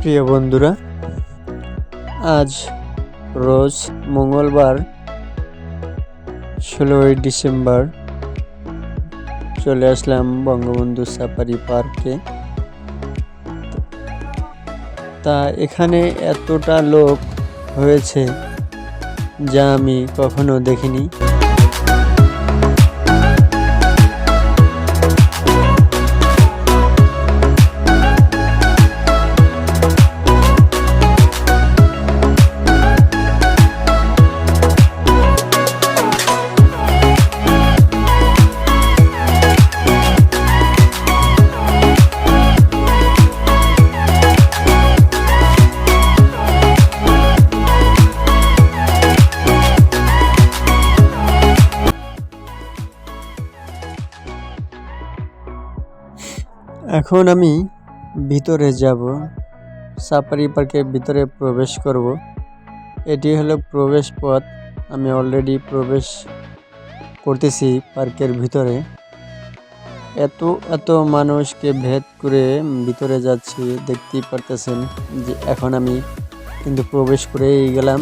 প্রিয় বন্ধুরা, আজ রোজ মঙ্গলবার 16ই ডিসেম্বর চলে আসলাম বঙ্গবন্ধু সাফারি পার্কে। তা এখানে এতটা লোক হয়েছে যা আমি কখনো দেখিনি। এখন আমি ভিতরে যাব, সাফারি পার্কের ভিতরে প্রবেশ করব। এটি হলো প্রবেশ পথ। আমি অলরেডি প্রবেশ করতেছি পার্কের ভিতরে। এত মানুষকে ভেদ করে ভিতরে যাচ্ছি, দেখতেই পারতেছেন যে এখন আমি কিন্তু প্রবেশ করেই গেলাম।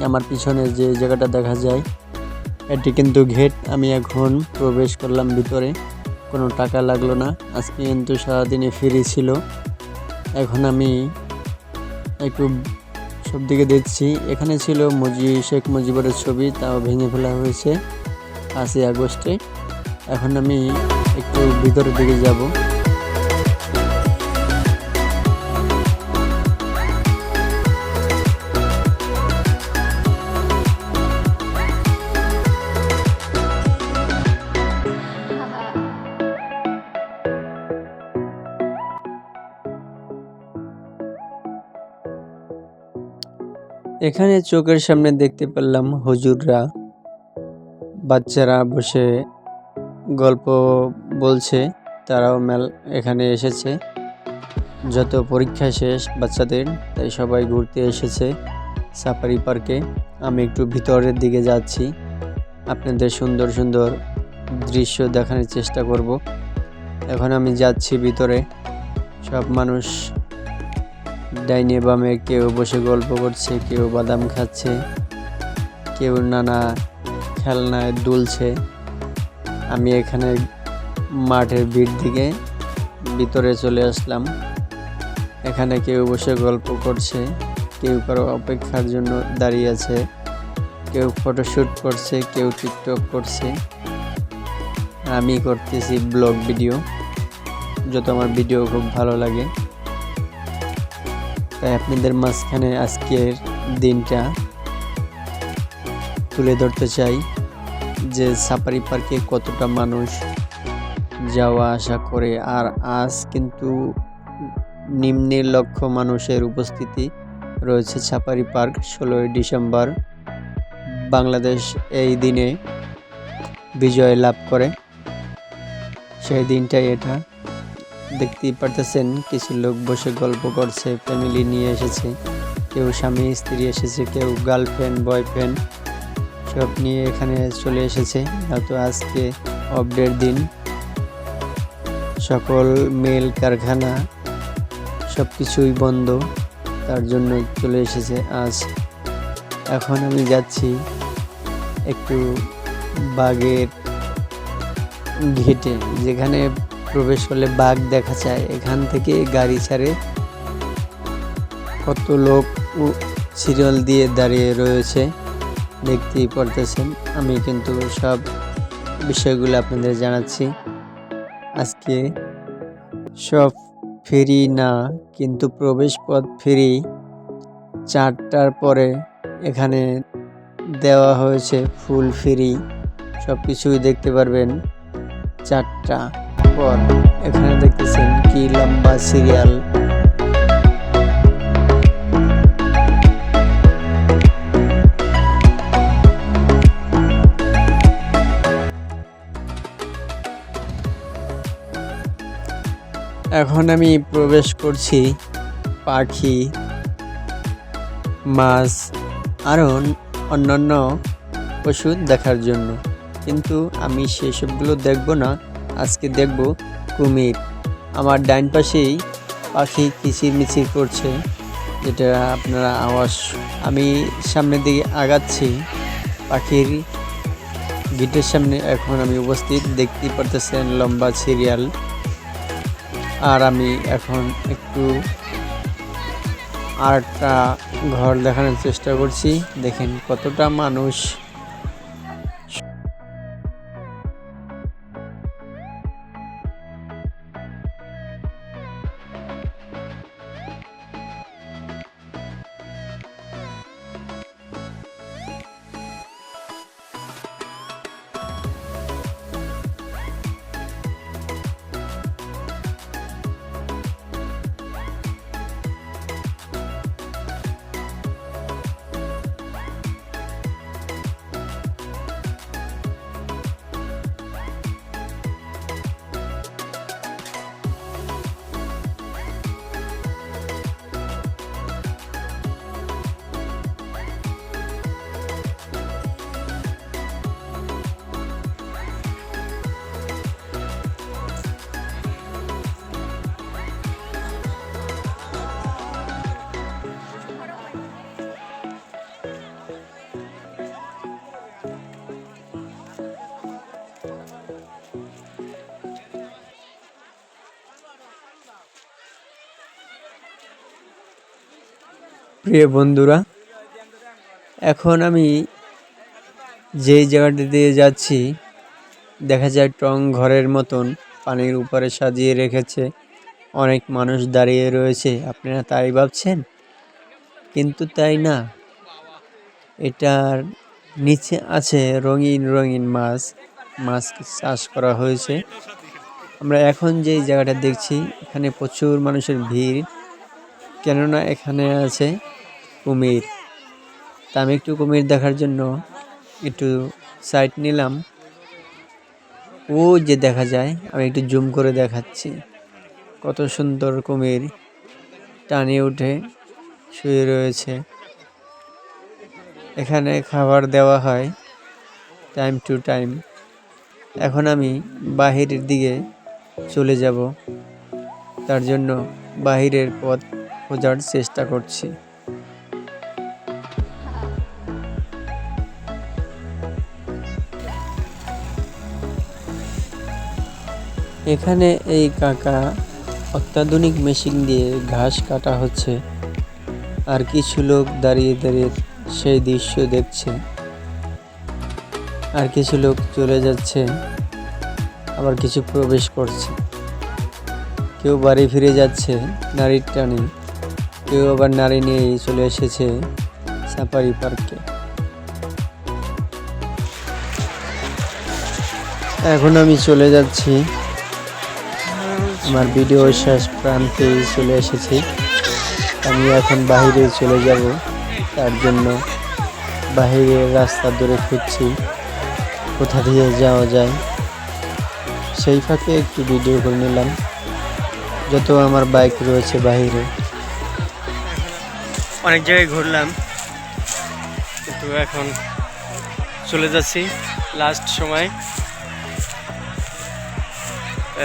আমার পিছনে যে জায়গাটা দেখা যায় এটি কিন্তু গেট। আমি এখন প্রবেশ করলাম ভিতরে, কোনো টাকা লাগলো না। আজকে কিন্তু সারাদিনই ফ্রি ছিল। এখন আমি একটু সব দিকে দেখছি। এখানে ছিল শেখ মুজিবুরের ছবি, তাও ভেঙে ফেলা হয়েছে 5ই আগস্টে। এখন আমি একটু ভিতরের দিকে যাব। এখানে চোখের সামনে দেখতে পেলাম হুজুররা, বাচ্চারা বসে গল্প বলছে। তারাও এখানে এসেছে, যত পরীক্ষা শেষ বাচ্চাদের, তাই সবাই ঘুরতে এসেছে সাফারি পার্কে। আমি একটু ভিতরের দিকে যাচ্ছি, আপনাদের সুন্দর সুন্দর দৃশ্য দেখানোর চেষ্টা করব। এখন আমি যাচ্ছি ভিতরে। সব মানুষ ডাইনে বামে, কেউ বসে গল্প করছে, কেউ বাদাম খাচ্ছে, কেউ নানা খেলনায় দুলছে। আমি এখানে মাঠের দিকে ভিতরে চলে আসলাম। এখানে কেউ বসে গল্প করছে, কেউ কারো অপেক্ষার জন্য দাঁড়িয়ে আছে, কেউ ফটোশ্যুট করছে, কেউ টিকটক করছে। আমি করতেছি ব্লগ ভিডিও, যত আমার ভিডিও খুব ভালো লাগে, তাই আপনাদের মাঝখানে আজকের দিনটা তুলে ধরতে চাই যে সাফারি পার্কে কতটা মানুষ যাওয়া আসা করে। আর আজ কিন্তু নিম্ন লক্ষ মানুষের উপস্থিতি রয়েছে সাফারি পার্ক। 16ই ডিসেম্বর বাংলাদেশ এই দিনে বিজয় লাভ করে, সেই দিনটাই এটা। দেখতেই পারতেছেন কিছু লোক বসে গল্প করছে, ফ্যামিলি নিয়ে এসেছে, কেউ স্বামী স্ত্রী এসেছে, কেউ গার্লফ্রেন্ড বয়ফ্রেন্ড সব নিয়ে এখানে চলে এসেছে। হয়তো আজকে অফডের দিন, সকল মিল কারখানা সব কিছুই বন্ধ, তার জন্য চলে এসেছে আজ। এখন আমি যাচ্ছি একটু বাঘের ঘেটে, যেখানে প্রবেশ করলে বাঘ দেখা যায়। এখান থেকে গাড়ি ছাড়ে, কত লোক সিরিয়াল দিয়ে দাঁড়িয়ে রয়েছে, দেখতেই পারতেছেন। আমি কিন্তু সব বিষয়গুলো আপনাদের জানাচ্ছি। আজকে সব ফ্রি না, কিন্তু প্রবেশ পথ ফ্রি। 4টার পরে এখানে দেওয়া হয়েছে ফুল ফ্রি, সব কিছুই দেখতে পারবেন 4টা পর। এখানে দেখতেছেন কি লম্বা সিরিয়াল। এখন আমি প্রবেশ করছি পাখি, মাছ আরও অন্যান্য পশু দেখার জন্য, কিন্তু আমি সেসবগুলো দেখব না। আজকে দেখব কুমির। আমার ডাইন পাশেই পাখি কিচিরমিচির করছে। যেটা আপনারা আওয়াজ। আমি সামনের দিকে আগাচ্ছি পাখির গেটের সামনে। এখন আমি উপস্থিত, দেখতেই পারতেছেন লম্বা সিরিয়াল। আর আমি এখন একটু আরেকটা ঘর দেখানোর চেষ্টা করছি। দেখেন কতটা মানুষ। প্রিয় বন্ধুরা, এখন আমি যেই জায়গাটা দিয়ে যাচ্ছি, দেখা যায় টং ঘরের মতন পানির উপরে সাজিয়ে রেখেছে। অনেক মানুষ দাঁড়িয়ে রয়েছে। আপনারা তাই ভাবছেন, কিন্তু তাই না। এটার নিচে আছে রঙিন রঙিন মাছ। মাছ চাষ করা হয়েছে। আমরা এখন যেই জায়গাটা দেখছি, এখানে প্রচুর মানুষের ভিড়, কেননা এখানে আছে কুমির। তা আমি একটু কুমির দেখার জন্য একটু সাইড নিলাম। ও যে দেখা যায়, আমি একটু জুম করে দেখাচ্ছি। কত সুন্দর কুমির টানে উঠে শুয়ে রয়েছে। এখানে খাবার দেওয়া হয় টাইম টু টাইম। এখন আমি বাহিরের দিকে চলে যাব, তার জন্য বাহিরের পথ খোঁজার চেষ্টা করছি। এখানে এই কাকা অত্যাধুনিক মেশিন দিয়ে ঘাস কাটা হচ্ছে, আর কিছু লোক দাঁড়িয়ে দাঁড়িয়ে সেই দৃশ্য দেখছে। আর কিছু লোক চলে যাচ্ছে, আবার কিছু প্রবেশ করছে। কেউ বাড়ি ফিরে যাচ্ছে নারীর টানে, কেউ আবার নারী নিয়েই চলে এসেছে সাফারি পার্কে। এখন আমি চলে যাচ্ছি, আমার ভিডিও শেষ প্রান্তে চলে এসেছি। আমি এখন বাইরে চলে যাব, তার জন্য বাহিরের রাস্তা ধরে খুঁজছি কোথা দিয়ে যাওয়া যায়। সেই ফাঁকে একটু ভিডিও করে নিলাম, যত আমার বাইক রয়েছে বাহিরে। অনেক জায়গায় ঘুরলাম, কিন্তু এখন চলে যাচ্ছি লাস্ট সময়।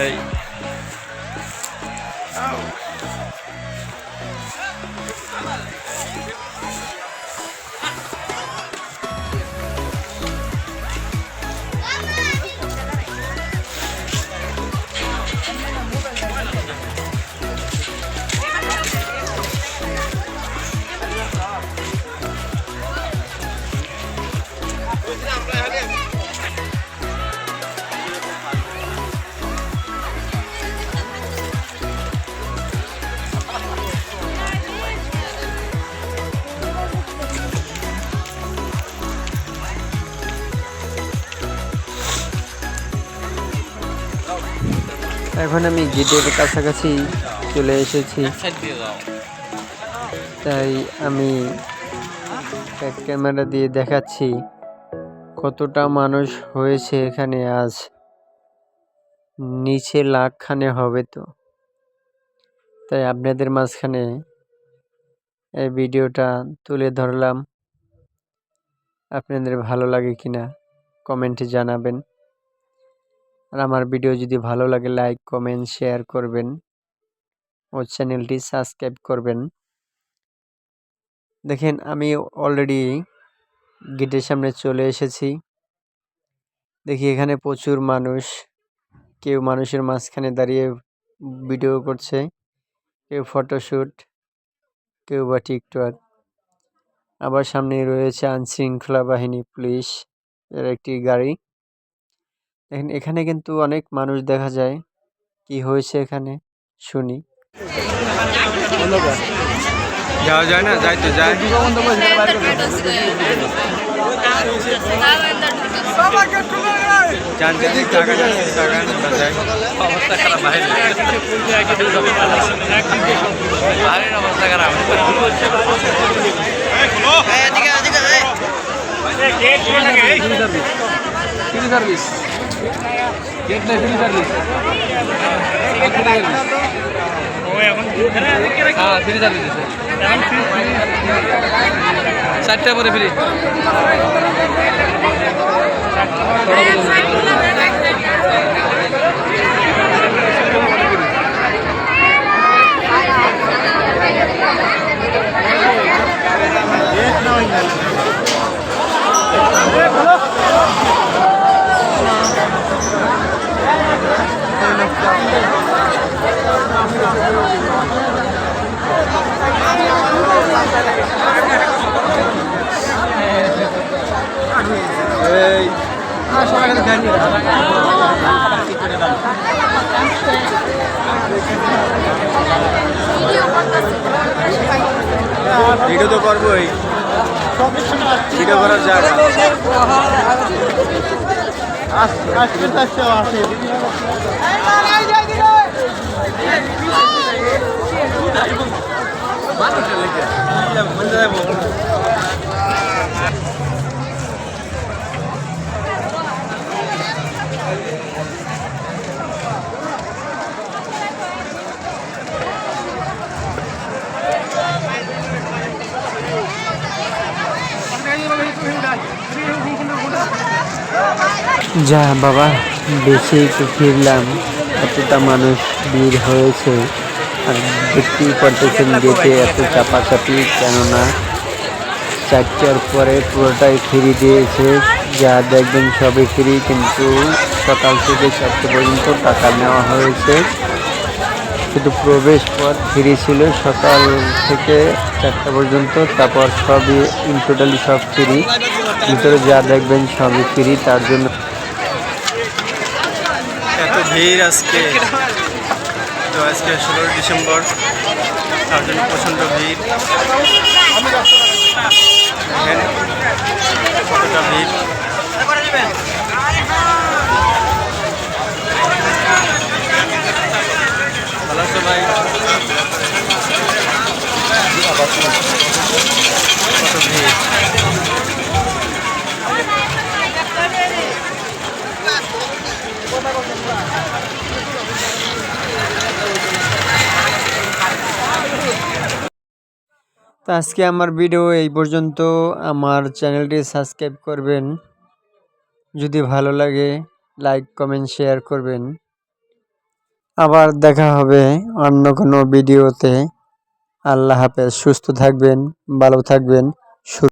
এই এখন আমি গেটের কাছাকাছি চলে এসেছি, তাই আমি এক ক্যামেরা দিয়ে দেখাচ্ছি কতটা মানুষ হয়েছে এখানে আজ। নিচে লাখখানে হবে তো। তাই আপনাদের মাঝখানে এই ভিডিওটা তুলে ধরলাম। আপনাদের ভালো লাগে কিনা কমেন্টে জানাবেন। আর আমার ভিডিও যদি ভালো লাগে, লাইক কমেন্ট শেয়ার করবেন ও চ্যানেলটি সাবস্ক্রাইব করবেন। দেখেন আমি অলরেডি গেটের সামনে চলে এসেছি। দেখি এখানে প্রচুর মানুষ, কেউ মানুষের মাঝখানে দাঁড়িয়ে ভিডিও করছে, কেউ ফটোশ্যুট, কেউ বা টিকটক। আবার সামনে রয়েছে আইনশৃঙ্খলা বাহিনী পুলিশ এর একটি গাড়ি। দেখেন এখানে কিন্তু অনেক মানুষ দেখা যায়। কি হয়েছে এখানে শুনি। যাওয়া যায় না, যাইতে যায়। অবস্থা খারাপ, অবস্থা খারাপ। ফ্রি সার্ভিস, গেট নাই, ফ্রি সার্ভিস। হ্যাঁ ফ্রি সার্ভিস আছে, 4টা পরে ফ্রি। ভিডিও তো করবোই, ভিডিও করার জায়গা যা বাবা, বেশি একটু ফিরলাম, এতটা মানুষ ভিড় হয়েছে। আর দেখতেই পারতেছেন গেটে এত চাপাচাপি, কেননা 4টার পরে পুরোটাই ফ্রি দিয়েছে। যা দেখবেন সবই ফ্রি, কিন্তু সকাল থেকে 4টা পর্যন্ত টাকা নেওয়া হয়েছে। শুধু প্রবেশ পথ ফ্রি ছিল সকাল থেকে 4টা পর্যন্ত, তারপর সবই ইন টোটালি সব ফ্রি। ভিতরে যা দেখবেন সবই ফ্রি, তার জন্য এত ভিড় আজকে। তো আজকে 16 ডিসেম্বর, তার জন্য প্রচণ্ড ভিড়। কতটা ভিড়, ভালো আছো ভাই? কত ভিড়। তো আজকে আমার ভিডিও এই পর্যন্ত। আমার চ্যানেলটি সাবস্ক্রাইব করবেন, যদি ভালো লাগে লাইক কমেন্ট শেয়ার করবেন। আবার দেখা হবে অন্য কোনো ভিডিওতে। আল্লাহ হাফেজ, সুস্থ থাকবেন, ভালো থাকবেন।